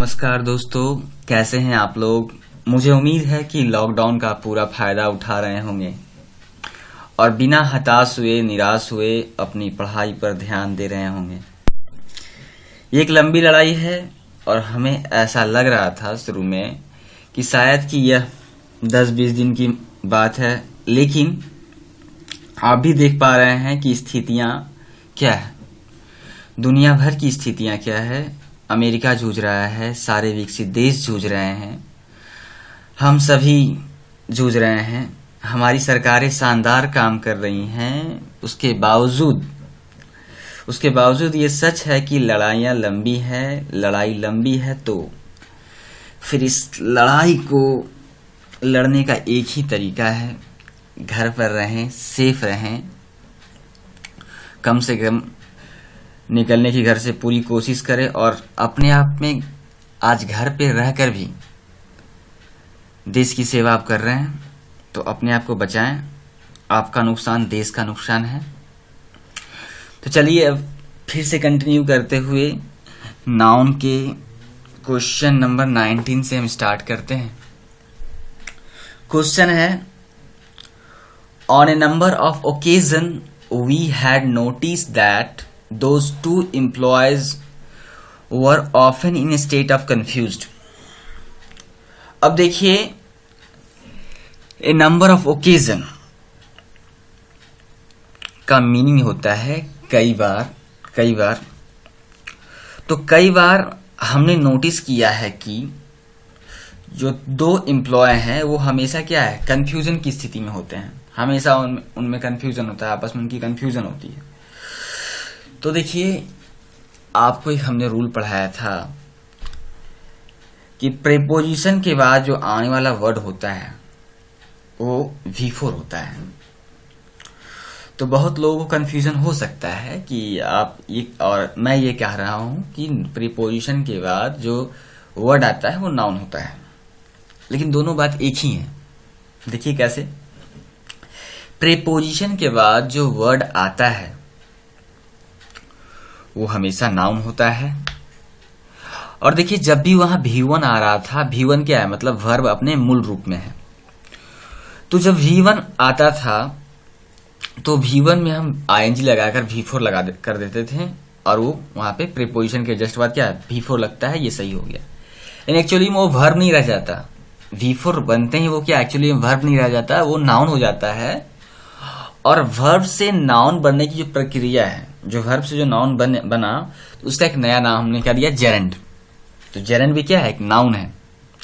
नमस्कार दोस्तों, कैसे हैं आप लोग। मुझे उम्मीद है कि लॉकडाउन का पूरा फायदा उठा रहे होंगे और बिना हताश हुए निराश हुए अपनी पढ़ाई पर ध्यान दे रहे होंगे। ये एक लंबी लड़ाई है और हमें ऐसा लग रहा था शुरू में कि शायद कि यह 10-20 दिन की बात है, लेकिन आप भी देख पा रहे हैं कि स्थितियां क्या है, दुनिया भर की स्थितियां क्या है। अमेरिका जूझ रहा है, सारे विकसित देश जूझ रहे हैं, हम सभी जूझ रहे हैं। हमारी सरकारें शानदार काम कर रही हैं, उसके बावजूद ये सच है कि लड़ाइयाँ लंबी है। लड़ाई लंबी है तो फिर इस लड़ाई को लड़ने का एक ही तरीका है, घर पर रहें, सेफ रहें, कम से कम निकलने की घर से पूरी कोशिश करें और अपने आप में आज घर पे रहकर भी देश की सेवा आप कर रहे हैं तो अपने आप को बचाएं। आपका नुकसान देश का नुकसान है। तो चलिए अब फिर से कंटिन्यू करते हुए नाउन के क्वेश्चन नंबर 19 से हम स्टार्ट करते हैं। क्वेश्चन है, on a number of occasion we had notice that those two employees were often in a state of confused। अब देखिए, a number of occasion का मीनिंग होता है कई बार। तो कई बार हमने नोटिस किया है कि जो दो एम्प्लॉय हैं वो हमेशा क्या है, कंफ्यूजन की स्थिति में होते हैं। हमेशा उनमें कंफ्यूजन होता है, आपस में उनकी कंफ्यूजन होती है। तो देखिए, आपको एक हमने रूल पढ़ाया था कि प्रीपोजिशन के बाद जो आने वाला वर्ड होता है वो V4 होता है। तो बहुत लोगों को कंफ्यूजन हो सकता है कि आप ये, और मैं ये कह रहा हूं कि प्रीपोजिशन के बाद जो वर्ड आता है वो नाउन होता है, लेकिन दोनों बात एक ही है। देखिए कैसे, प्रीपोजिशन के बाद जो वर्ड आता है वो हमेशा नाउन होता है। और देखिए, जब भी वहां V1 आ रहा था, V1 क्या है, मतलब वर्ब अपने मूल रूप में है। तो जब V1 आता था तो V1 में हम ing लगाकर V4 कर देते थे और वो वहां पे प्रीपोजिशन के जस्ट बाद क्या है, V4 लगता है, ये सही हो गया। लेकिन एक्चुअली में वो वर्ब नहीं रह जाता। V4 बनते ही वो क्या, एक्चुअली वर्ब नहीं रह जाता, वो नाउन हो जाता है। और वर्ब से नाउन बनने की जो प्रक्रिया है, जो वर्ब से जो नाउन बना, तो उसका एक नया नाम हमने क्या दिया, जेरेंड। तो जेरेंड भी क्या है, एक नाउन है,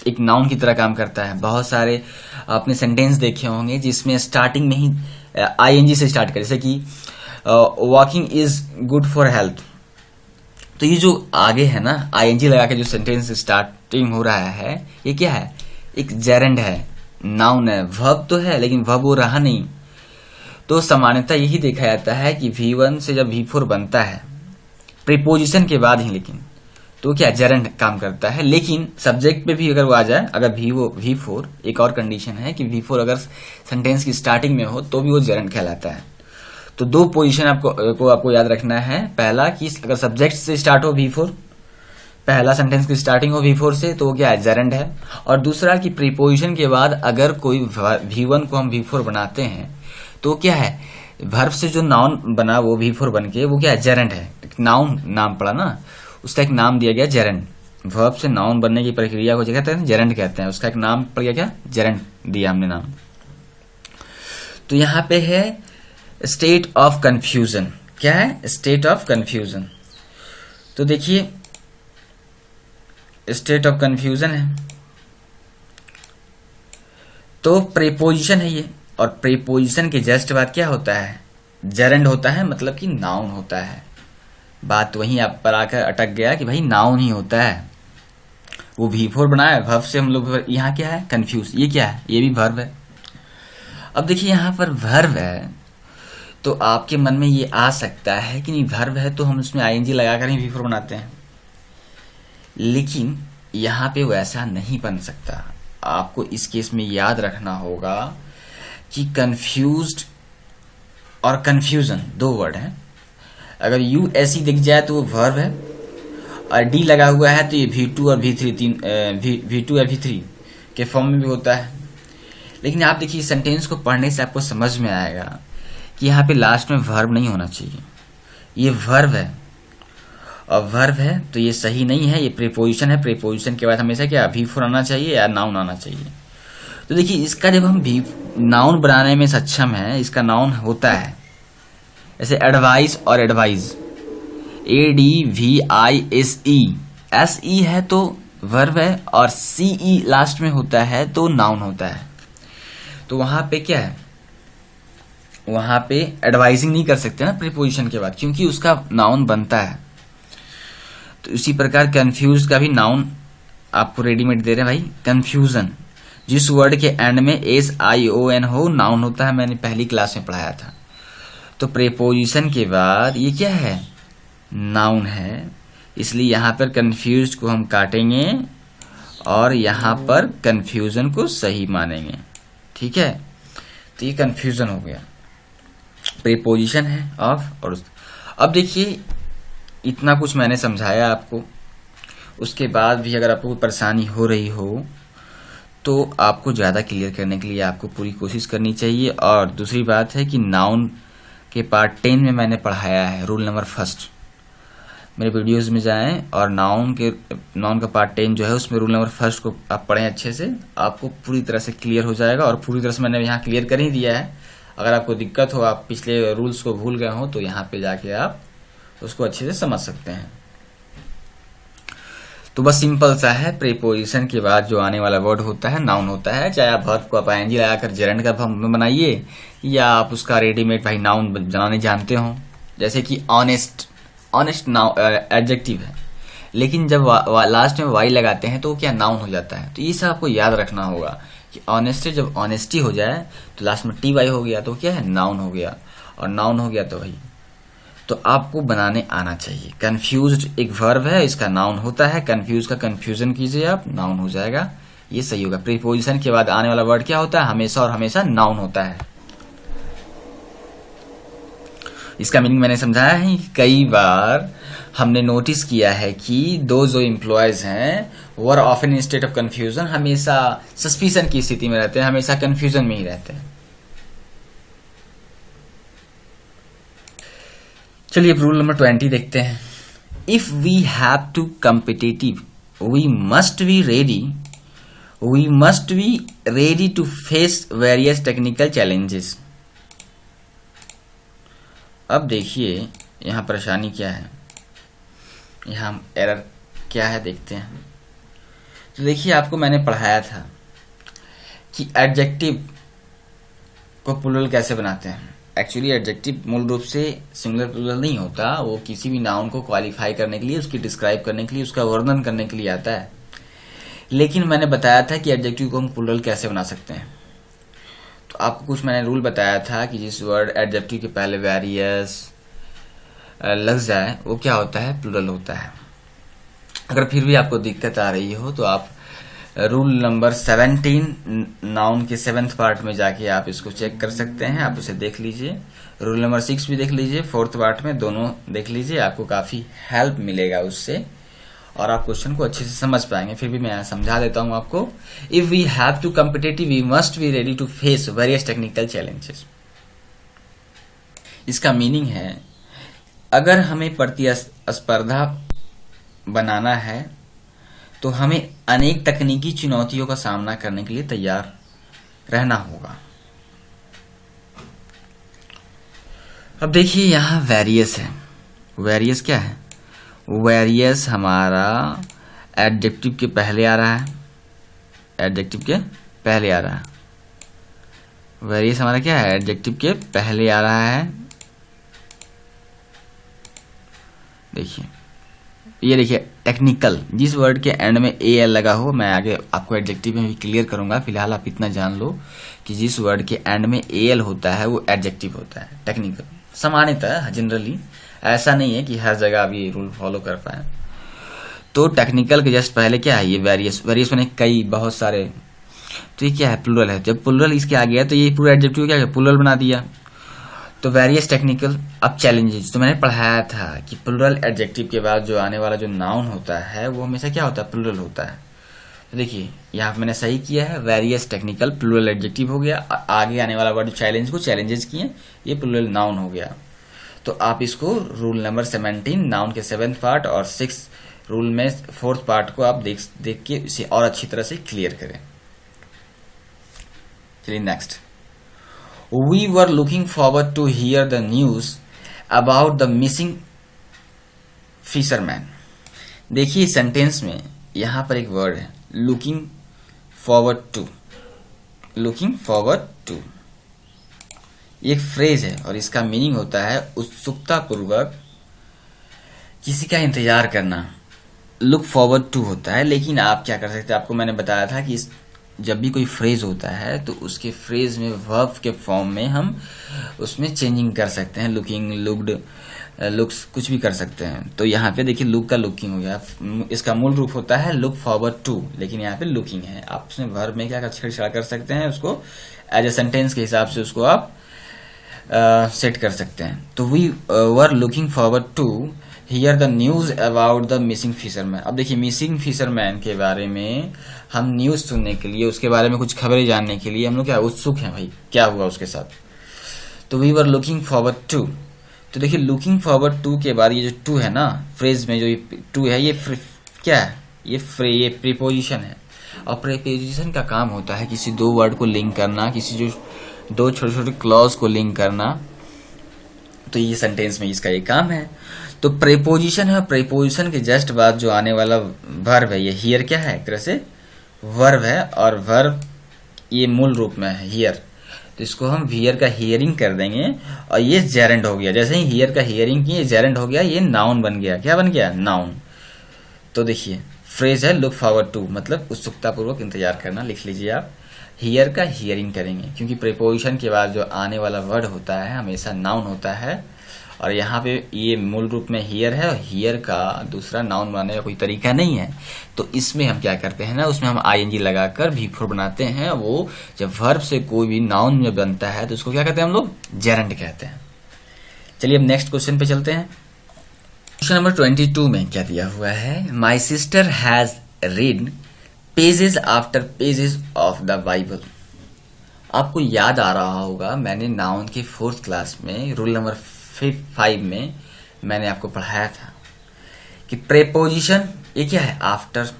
एक नाउन की तरह काम करता है। बहुत सारे आपने सेंटेंस देखे होंगे जिसमें स्टार्टिंग में ही ing से स्टार्ट करे, जैसे कि walking is good for health. तो ये जो आगे है ना, ing लगा के जो सेंटेंस स्टार्टिंग हो रहा है, ये क्या है, एक जेरेंड है, नाउन है। वर्ब तो है लेकिन वर्ब वो रहा नहीं। तो सामान्यतः यही देखा जाता है कि V1 से जब V4 बनता है प्रीपोजिशन के बाद ही, लेकिन तो क्या जेरेंड काम करता है। लेकिन सब्जेक्ट पे भी अगर वो आ जाए, अगर V4, एक और कंडीशन है कि V4 अगर सेंटेंस की स्टार्टिंग में हो तो भी वो जेरेंड कहलाता है। तो दो पोजीशन आपको याद रखना है। पहला कि अगर सब्जेक्ट से स्टार्ट हो V4, पहला सेंटेंस की स्टार्टिंग हो V4 से, तो वो क्या है, जेरेंड है। और दूसरा कि प्रीपोजिशन के बाद अगर कोई V1 को हम V4 बनाते हैं तो क्या है, वर्ब से जो नाउन बना वो V4 बन के वो क्या है, जेरेंड है। नाउन नाम पड़ा ना, उसका एक नाम दिया गया जेरेंड। वर्ब से नाउन बनने की प्रक्रिया को क्या कहते हैं, जेरेंड कहते हैं। उसका एक नाम पड़ गया, क्या, जेरेंड दिया हमने नाम। तो यहां पे है स्टेट ऑफ कंफ्यूजन। क्या है, स्टेट ऑफ कंफ्यूजन। तो देखिए, स्टेट ऑफ कंफ्यूजन है तो प्रीपोजिशन है ये, और प्रीपोजिशन के जस्ट बाद क्या होता है, जेरेंड होता है, मतलब कि नाउन होता है। बात वहीं आप पर आकर अटक गया कि भाई नाउन ही होता है। वो V4 बनाया, वर्ब से हम लोग यहाँ क्या है, कंफ्यूज। ये क्या है, ये भी वर्ब है। अब देखिए, यहाँ पर वर्ब है तो आपके मन में ये आ सकता है कि नहीं, वर्ब है तो हम उसमें ing लगाकर ही V4 बनाते हैं, लेकिन यहाँ पे वैसा नहीं बन सकता। आपको इस केस में याद रखना होगा कि कंफ्यूज्ड और कंफ्यूजन दो वर्ड हैं। अगर यू ऐसी दिख जाए तो वो वर्ब है, और डी लगा हुआ है तो ये V2 और V3 V2 या V3 के फॉर्म में भी होता है। लेकिन आप देखिए सेंटेंस को पढ़ने से आपको समझ में आएगा कि यहाँ पे लास्ट में वर्ब नहीं होना चाहिए, ये वर्ब है, और वर्ब है तो ये सही नहीं है, ये प्रीपोजिशन है। प्रीपोजिशन के बाद हमेशा क्या V4 आना चाहिए या नाउन आना चाहिए। तो देखिए इसका जब हम नाउन बनाने में सक्षम है, इसका नाउन होता है जैसे एडवाइस और एडवाइज, ADVISE, SE है तो वर्ब है, और CE लास्ट में होता है तो नाउन होता है। तो वहां पे क्या है, वहां पे एडवाइजिंग नहीं कर सकते ना प्रीपोजिशन के बाद, क्योंकि उसका नाउन बनता है। तो इसी प्रकार कंफ्यूज का भी नाउन आपको रेडीमेड दे रहे हैं भाई। कंफ्यूजन, जिस वर्ड के एंड में SION हो, नाउन होता है, मैंने पहली क्लास में पढ़ाया था। तो प्रीपोजिशन के बाद ये क्या है, नाउन है, इसलिए यहां पर कंफ्यूज को हम काटेंगे और यहां पर कंफ्यूजन को सही मानेंगे। ठीक है, तो ये कंफ्यूजन हो गया, प्रीपोजिशन है ऑफ। और अब देखिए इतना कुछ मैंने समझाया आपको, उसके बाद भी अगर आपको कोई परेशानी हो रही हो तो आपको ज़्यादा क्लियर करने के लिए आपको पूरी कोशिश करनी चाहिए। और दूसरी बात है कि नाउन के पार्ट 10 में मैंने पढ़ाया है रूल नंबर 1, मेरे वीडियोस में जाएं और नाउन का पार्ट 10 जो है उसमें रूल नंबर 1 को आप पढ़ें अच्छे से, आपको पूरी तरह से क्लियर हो जाएगा। और पूरी तरह से मैंने यहाँ क्लियर कर ही दिया है। अगर आपको दिक्कत हो, आप पिछले रूल्स को भूल गए हो, तो यहाँ पे जाके आप उसको अच्छे से समझ सकते हैं। तो बस सिंपल सा है, प्रीपोजिशन के बाद जो आने वाला वर्ड होता है नाउन होता है। चाहे आप वर्ब को आप ING लगाकर जेरेंड का फॉर्म बनाइए, या आप उसका रेडीमेड भाई नाउन बनाने जानते हो, जैसे कि ऑनेस्ट एडजेक्टिव है, लेकिन जब लास्ट में वाई लगाते हैं तो वो क्या नाउन हो जाता है। तो ये सब आपको याद रखना होगा कि ऑनेस्टी, जब ऑनेस्टी हो जाए तो लास्ट में TY हो गया तो क्या है, नाउन हो गया, और नाउन हो गया तो भाई तो आपको बनाने आना चाहिए। कंफ्यूज्ड एक वर्ब है, इसका नाउन होता है, कंफ्यूज का कंफ्यूजन कीजिए आप, नाउन हो जाएगा, ये सही होगा। प्रीपोजिशन के बाद आने वाला वर्ड क्या होता है, हमेशा और हमेशा नाउन होता है। इसका मीनिंग मैंने समझाया है। कई बार हमने नोटिस किया है कि दो जो एम्प्लॉयज हैं वो are often in state of confusion, हमेशा सस्पिशन की स्थिति में रहते हैं, हमेशा कंफ्यूजन में ही रहते हैं। चलिए रूल नंबर 20 देखते हैं। If we have to competitive we must be ready to face various technical challenges. अब देखिए यहाँ परेशानी क्या है, यहाँ एरर क्या है देखते हैं। तो देखिए आपको मैंने पढ़ाया था कि एडजेक्टिव को प्लूरल कैसे बनाते हैं। एक्चुअली एडजेक्टिव मूल रूप से सिंगुलर प्लूरल नहीं होता, वो किसी भी नाउन को क्वालिफाई करने के लिए, उसकी डिस्क्राइब करने के लिए, उसका वर्णन करने के लिए आता है। लेकिन मैंने बताया था कि एडजेक्टिव को हम प्लूरल कैसे बना सकते हैं। तो आपको कुछ मैंने रूल बताया था कि जिस वर्ड एडजेक्टिव के पहले वेरियस लग जाए वो क्या होता है, प्लूरल होता है। अगर फिर भी आपको दिक्कत आ रही हो तो आप रूल नंबर 17 नाउन के 7th पार्ट में जाके आप इसको चेक कर सकते हैं, आप उसे देख लीजिए। रूल नंबर 6 भी देख लीजिए, 4th पार्ट में दोनों देख लीजिए, आपको काफी हेल्प मिलेगा उससे और आप क्वेश्चन को अच्छे से समझ पाएंगे। फिर भी मैं समझा देता हूं आपको। If we have to competitive we must be ready to face various technical challenges. इसका मीनिंग है अगर हमें प्रतिस्पर्धा बनाना है तो हमें अनेक तकनीकी चुनौतियों का सामना करने के लिए तैयार रहना होगा। अब देखिए यहाँ वेरियस है, वेरियस क्या है, वेरियस हमारा एडजेक्टिव के पहले आ रहा है, एडजेक्टिव के पहले आ रहा है। वेरियस हमारा क्या है, एडजेक्टिव के पहले आ रहा है। देखिए ये देखिए टेक्निकल, जिस वर्ड के एंड में AL लगा हो, मैं आगे आपको एडजेक्टिव में भी क्लियर करूंगा, फिलहाल आप इतना जान लो कि जिस वर्ड के एंड में AL होता है वो एडजेक्टिव होता है। टेक्निकल सामान्यतः जनरली, ऐसा नहीं है कि हर जगह आप ये रूल फॉलो कर पाए। तो टेक्निकल के जस्ट पहले क्या है, ये वेरियस, वेरियस में कई बहुत सारे, तो ये क्या है, प्लूरल है। जब प्लूरल इसके आ गया तो ये पूरा एडजेक्टिव क्या है, प्लूरल बना दिया। तो वेरियस टेक्निकल। अब चैलेंजेस तो मैंने पढ़ाया था कि प्लूरल एडजेक्टिव के बाद जो आने वाला जो नाउन होता है वो हमेशा क्या होता है, प्लूरल होता है। तो देखिए यहाँ पे मैंने सही किया है, वेरियस टेक्निकल प्लूरल एडजेक्टिव हो गया। आगे आने वाला वर्ड चैलेंज को चैलेंजेस किए, ये प्लूरल नाउन हो गया। तो आप इसको रूल नंबर 17 नाउन के 7th पार्ट और 6 रूल में 4th पार्ट को आप देख के इसे और अच्छी तरह से क्लियर करें। चलिए next. We were looking forward to hear the news about the missing fisherman. देखिए सेंटेंस में यहां पर एक वर्ड है looking forward to. Looking forward to एक फ्रेज है और इसका मीनिंग होता है उत्सुकता पूर्वक किसी का इंतजार करना। लुक फॉरवर्ड टू होता है, लेकिन आप क्या कर सकते हैं, आपको मैंने बताया था कि जब भी कोई फ्रेज होता है तो उसके फ्रेज में वर्ब के फॉर्म में हम उसमें चेंजिंग कर सकते हैं। लुकिंग, लुक्ड, लुक्स कुछ भी कर सकते हैं। तो यहाँ पे देखिए लुक का लुकिंग हो गया, इसका मूल रूप होता है लुक फॉरवर्ड टू, लेकिन यहाँ पे लुकिंग है। आप उसमें वर्ब में क्या छेड़छाड़ कर सकते हैं, उसको एज ए सेंटेंस के हिसाब से उसको आप सेट कर सकते हैं। तो we were looking forward to hear the news about the missing fisherman. अब देखिए मिसिंग फिशरमैन के बारे में हम न्यूज सुनने के लिए, उसके बारे में कुछ खबरें जानने के लिए हम लोग क्या उत्सुक हैं भाई, क्या हुआ उसके साथ। तो we were looking forward to. तो देखिए लुकिंग फॉरवर्ड टू के बाद ये जो टू है ना फ्रेज में, जो ये टू है ये क्या है, ये प्रीपोजिशन है। और प्रीपोजिशन का काम होता है किसी दो वर्ड को लिंक करना, किसी जो दो छोटे छोटे क्लॉज को लिंक करना। तो ये सेंटेंस में इसका ये काम है। तो प्रीपोजिशन है, प्रीपोजिशन के जस्ट बाद जो आने वाला वर्ब है, ये हियर क्या है, एक तरह से वर्ब है, और वर्ब ये मूल रूप में है हियर। तो इसको हम हियर का हियरिंग कर देंगे और ये जेरेंड हो गया। जैसे ही हियर का हियरिंग किए जेरेंड हो गया, ये नाउन बन गया। क्या बन गया, नाउन। तो देखिए फ्रेज है लुक फॉरवर्ड टू, मतलब उत्सुकता पूर्वक इंतजार करना, लिख लीजिए आप। हियर का हियरिंग करेंगे क्योंकि प्रीपोजिशन के बाद जो आने वाला वर्ड होता है हमेशा नाउन होता है, और यहाँ पे ये मूल रूप में हियर है और हियर का दूसरा नाउन बनाने का कोई तरीका नहीं है। तो इसमें हम क्या करते हैं ना, उसमें हम आईएनजी लगाकर V4 बनाते हैं। वो जब वर्ब से कोई भी नाउन में बनता है तो उसको क्या कहते हैं हम लोग, जेरेंड कहते हैं। चलिए अब नेक्स्ट क्वेश्चन पे चलते हैं। क्वेश्चन नंबर 22 में क्या दिया हुआ है, my sister has read pages after pages of the Bible. आपको याद आ रहा होगा मैंने नाउन के 4th क्लास में रूल नंबर 5 में मैंने आपको पढ़ाया था कि प्रीपोजिशन ये क्या है, आफ्टर।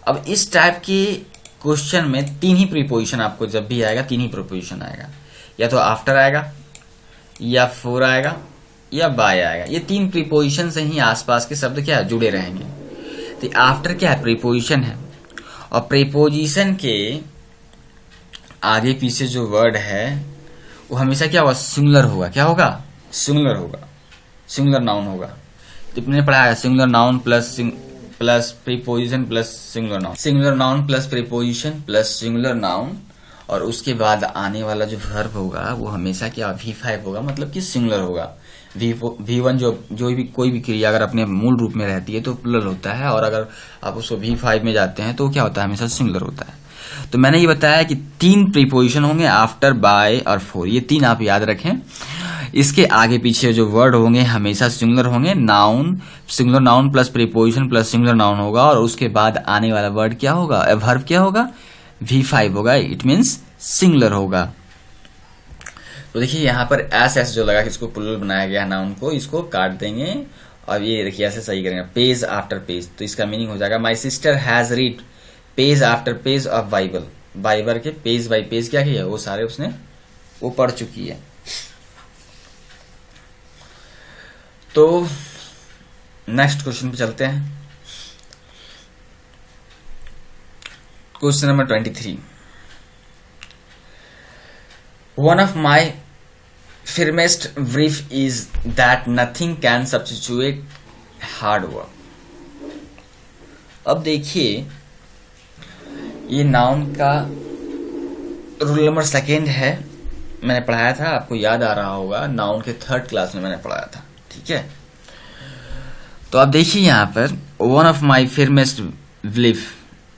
अब इस टाइप के क्वेश्चन में 3 ही प्रीपोजिशन आपको जब भी आएगा 3 ही प्रीपोजिशन आएगा, या तो आफ्टर आएगा, या फोर आएगा, या बाय आएगा। ये 3 प्रीपोजिशन से ही आसपास के शब्द क्या है, जुड़े रहेंगे। तो आफ्टर क्या है, प्रीपोजिशन है, और प्रीपोजिशन के आगे पीछे जो वर्ड है वो हमेशा क्या होगा, सिंगुलर होगा। क्या होगा, सिंगुलर होगा, सिंगुलर नाउन होगा। तो मैंने पढ़ा है singular noun plus preposition plus singular noun, singular noun plus preposition plus singular noun, और उसके बाद आने वाला जो वर्ब होगा वो हमेशा क्या V5 होगा, मतलब कि सिंगुलर होगा। V1 जो भी कोई भी क्रिया अगर अपने मूल रूप में रहती है तो प्लुरल होता है, और अगर आप उसको V5 में जाते हैं तो क्या होता है, हमेशा सिंगुलर होता है। तो मैंने ये बताया कि 3 प्रीपोजिशन होंगे, आफ्टर, बाय और फोर। ये 3 आप याद रखें। इसके आगे पीछे जो वर्ड होंगे हमेशा सिंगुलर होंगे। Noun, singular noun plus preposition plus singular noun होगा, और उसके बाद आने वाला वर्ड क्या होगा, वर्ब क्या होगा, V5 होगा। इट मीन्स सिंगुलर होगा। तो देखिए यहाँ पर एस जो लगा कि इसको प्लुरल बनाया गया नाउन को, इसको काट देंगे और ये देखिए ऐसे सही करेंगे, पेज आफ्टर पेज। तो इसका मीनिंग हो जाएगा my sister has read page after page of Bible. Bible के पेज बाय पेज क्या किया, वो सारे उसने वो पढ़ चुकी है। तो नेक्स्ट क्वेश्चन पे चलते हैं। Question number 23, one of my firmest belief is that nothing can substitute hard work। अब देखिए ये नाउन का रूल नंबर 2 है, मैंने पढ़ाया था, आपको याद आ रहा होगा, नाउन के 3rd क्लास में मैंने पढ़ाया था, ठीक है। तो अब देखिए यहाँ पर one of my firmest belief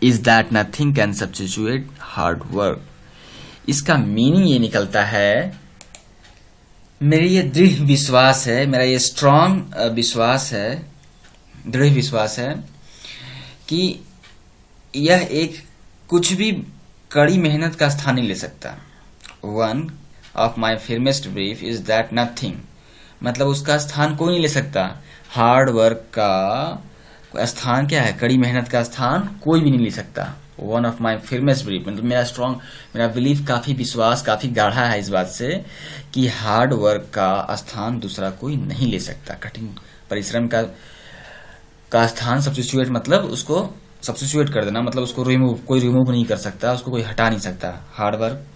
is that nothing can substitute hard work। इसका मीनिंग ये निकलता है मेरी ये दृढ़ विश्वास है, मेरा ये स्ट्रांग विश्वास है, दृढ़ विश्वास है कि यह एक कुछ भी कड़ी मेहनत का स्थान नहीं ले सकता। One of my firmest belief is that nothing, मतलब उसका स्थान कोई नहीं ले सकता। हार्ड वर्क का स्थान क्या है? कड़ी मेहनत का स्थान कोई भी नहीं ले सकता। One of my firmest belief, मतलब मेरा बिलीफ काफी विश्वास काफी गाढ़ा है इस बात से कि हार्ड वर्क का स्थान दूसरा कोई नहीं ले सकता। कठिन परिश्रम का स्थान सब्स्टिट्यूट, मतलब उसको सब्स्टिट्यूट कर देना, मतलब उसको कोई रिमूव नहीं कर सकता, उसको कोई हटा नहीं सकता। हार्ड वर्क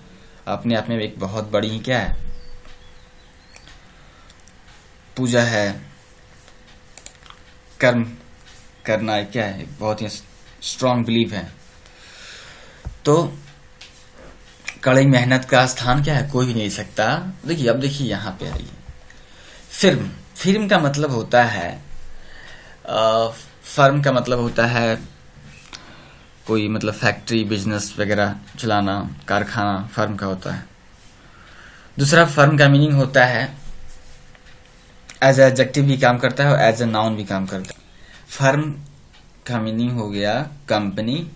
अपने आप में एक बहुत बड़ी क्या है? पूजा है, कर्म करना क्या है? बहुत ही स्ट्रांग बिलीव है। तो कड़ी मेहनत का स्थान क्या है? कोई भी नहीं ले सकता। देखिए, अब देखिए यहाँ पे आइए, फिल्म का मतलब होता है फर्म का मतलब होता है कोई, मतलब फैक्ट्री बिजनेस वगैरह चलाना, कारखाना फर्म का होता है। दूसरा, फर्म का मीनिंग होता है एज एडजेक्टिव भी काम करता है और एज ए नाउन भी काम करता है। फर्म का मीनिंग हो गया कंपनी,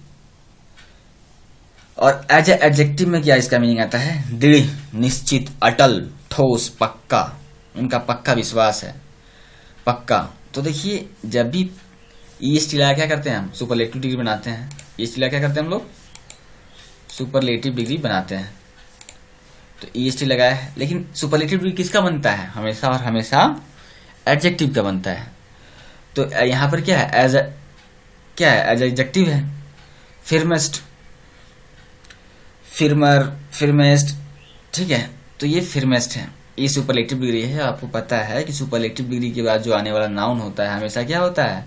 और एज ए एडजेक्टिव में क्या इसका मीनिंग आता है? दृढ़, निश्चित, अटल, ठोस, पक्का। उनका पक्का विश्वास है, पक्का। तो देखिए, जब भी ईएसटी लगा क्या करते हैं हम? सुपरलेटिव डिग्री बनाते हैं। ईएसटी लगा क्या करते हैं हम लोग? सुपरलेटिव डिग्री बनाते हैं। तो ईएसटी लगाया है, लेकिन सुपरलेटिव डिग्री किसका बनता है? हमेशा और हमेशा एडजेक्टिव का बनता है। तो यहां पर क्या है? क्या है? एज एडजेक्टिव है। फिर्मेस्ट, फिर्मर, फिर्मेस्ट, ठीक है। तो ये फिर्मेस्ट है, ये सुपरलेटिव डिग्री है। आपको पता है कि सुपरलेटिव डिग्री के बाद जो आने वाला नाउन होता है हमेशा क्या होता है?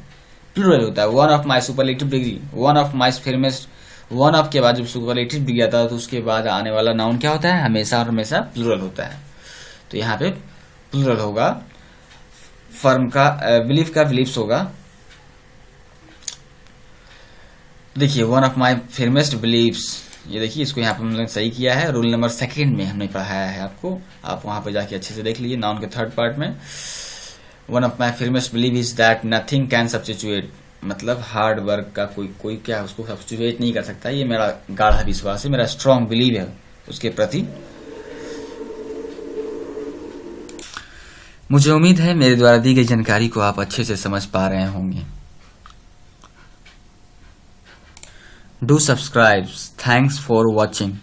प्लूरल होता है। One of my superlative degree, one of my firmest, one of के बाद जब सुपरलेटिव डिग्री आता है तो उसके बाद आने वाला नाउन क्या होता है? हमेशा और हमेशा प्लूरल होता है। तो यहाँ पे प्लूरल होगा। फर्म का बिलीफ का बिलीफ्स होगा। देखिए, वन ऑफ माई फर्मेस्ट बिलीव्स, ये देखिए, इसको यहाँ पे हमने सही किया है। रूल नंबर 2 में हमने पढ़ाया है आपको, आप वहां पर जाके अच्छे से देख लीजिए। नाउन के 3rd पार्ट में one of my firmest believe is that nothing can substitute, मतलब हार्ड वर्क का कोई क्या उसको सब्स्टिट्यूट नहीं कर सकता। ये मेरा गाढ़ा विश्वास है, मेरा स्ट्रांग बिलीव है उसके प्रति। मुझे उम्मीद है मेरे द्वारा दी गई जानकारी को आप अच्छे से समझ पा रहे होंगे। Do subscribe. Thanks for watching.